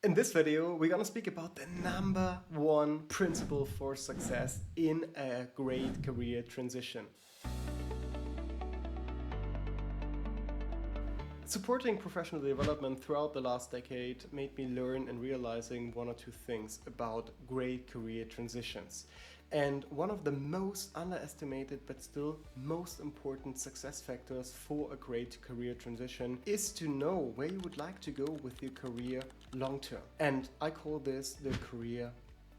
In this video, we're gonna speak about the number one principle for success in a great career transition. Supporting professional development throughout the last decade made me learn and realizing one or two things about great career transitions. And one of the most underestimated but still most important success factors for a great career transition is to know where you would like to go with your career long term. And I call this the career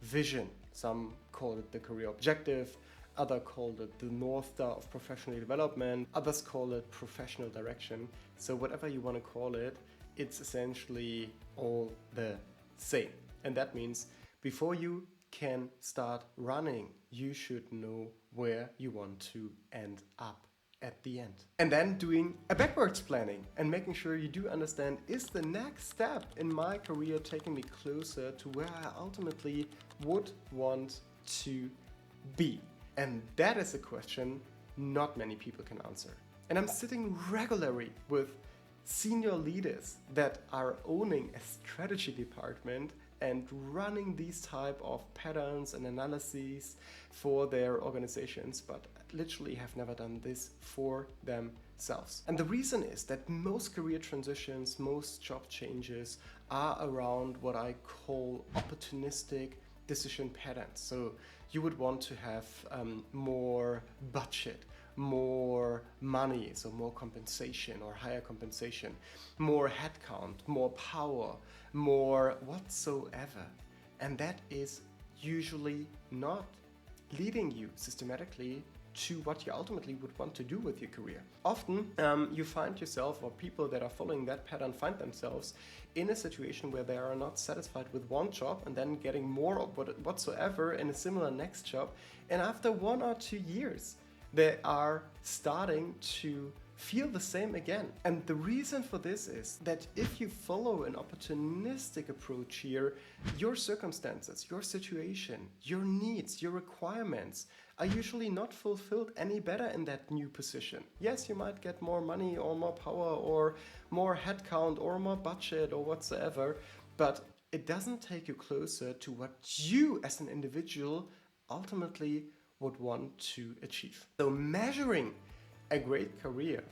vision. Some call it the career objective. Others call it the North Star of professional development. Others call it professional direction. So whatever you want to call it, it's essentially all the same. And that means before you can start running, you should know where you want to end up at the end. And then doing a backwards planning and making sure you do understand, is the next step in my career taking me closer to where I ultimately would want to be? And that is a question not many people can answer. And I'm sitting regularly with senior leaders that are owning a strategy department and running these type of patterns and analyses for their organizations, but literally have never done this for themselves. And the reason is that most career transitions, most job changes are around what I call opportunistic decision patterns. So you would want to have more budget, more money, so more compensation or higher compensation, more headcount, more power, more whatsoever. And that is usually not leading you systematically to what you ultimately would want to do with your career. Often you find yourself, or people that are following that pattern find themselves in a situation where they are not satisfied with one job and then getting more of whatsoever in a similar next job. And after 1 or 2 years, they are starting to feel the same again. And the reason for this is that if you follow an opportunistic approach here, your circumstances, your situation, your needs, your requirements are usually not fulfilled any better in that new position. Yes, you might get more money or more power or more headcount or more budget or whatsoever, but it doesn't take you closer to what you as an individual ultimately would want to achieve. So measuring a great career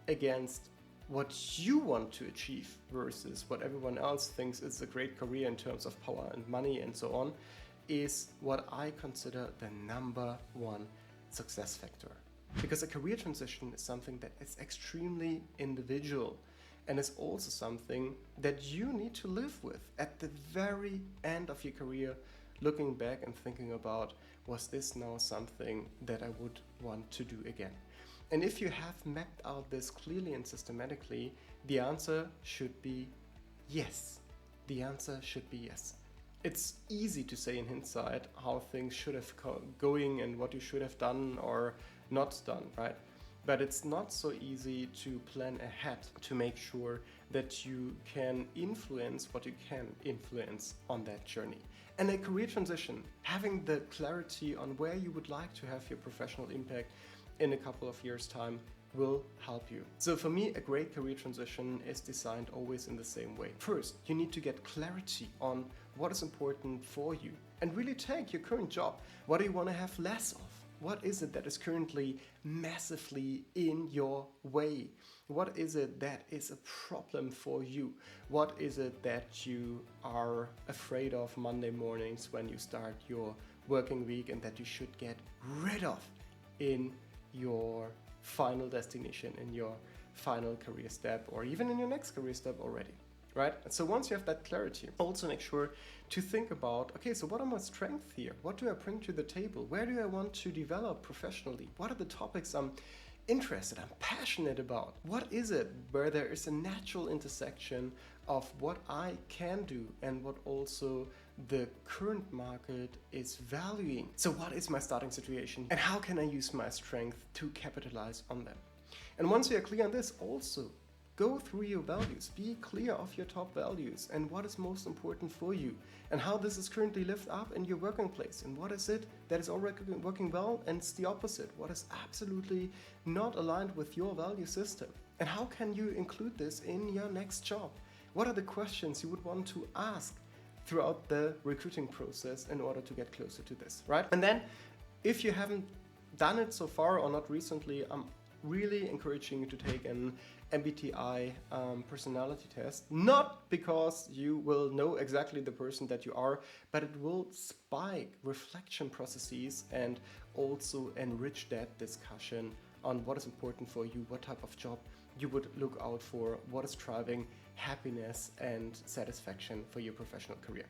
against what you want to achieve versus what everyone else thinks is a great career in terms of power and money and so on is what I consider the number one success factor. Because a career transition is something that is extremely individual and is also something that you need to live with at the very end of your career, looking back and thinking about, was this now something that I would want to do again? And if you have mapped out this clearly and systematically, the answer should be yes. The answer should be yes. It's easy to say in hindsight how things should have going and what you should have done or not done, right? But it's not so easy to plan ahead to make sure that you can influence what you can influence on that journey. And a career transition, having the clarity on where you would like to have your professional impact in a couple of years' time will help you. So for me, a great career transition is designed always in the same way. First, you need to get clarity on what is important for you and really take your current job. What do you want to have less of? What is it that is currently massively in your way? What is it that is a problem for you? What is it that you are afraid of Monday mornings when you start your working week and that you should get rid of in your final destination, in your final career step, or even in your next career step already, right? And so once you have that clarity, also make sure to think about, okay, so what are my strengths here? What do I bring to the table? Where do I want to develop professionally? What are the topics I'm interested, I'm passionate about? What is it where there is a natural intersection of what I can do and what also the current market is valuing? So what is my starting situation and how can I use my strength to capitalize on them? And once you are clear on this, also go through your values, be clear of your top values and what is most important for you and how this is currently lived up in your working place and what is it that is already working well and it's the opposite, what is absolutely not aligned with your value system, and how can you include this in your next job? What are the questions you would want to ask throughout the recruiting process in order to get closer to this, right? And then if you haven't done it so far or not recently, I'm really encouraging you to take an MBTI personality test, not because you will know exactly the person that you are, but it will spike reflection processes and also enrich that discussion on what is important for you, what type of job you would look out for, what is driving happiness and satisfaction for your professional career.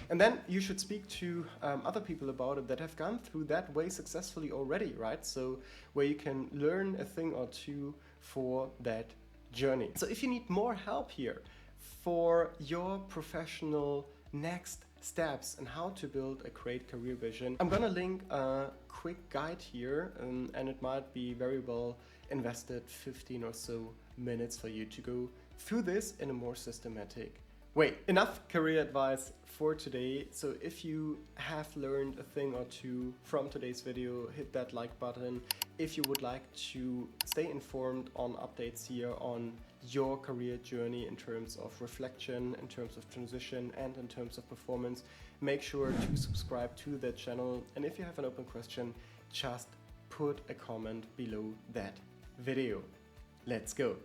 And then you should speak to other people about it that have gone through that way successfully already, right? So where you can learn a thing or two for that journey. So if you need more help here for your professional next steps and how to build a great career vision, I'm gonna link a quick guide here, and it might be very well invested 15 or so minutes for you to go through this in a more systematic way. Enough career advice for today. So if you have learned a thing or two from today's video, hit that like button. If you would like to stay informed on updates here on your career journey in terms of reflection, in terms of transition, and in terms of performance, make sure to subscribe to the channel. And if you have an open question, just put a comment below that video. Let's go.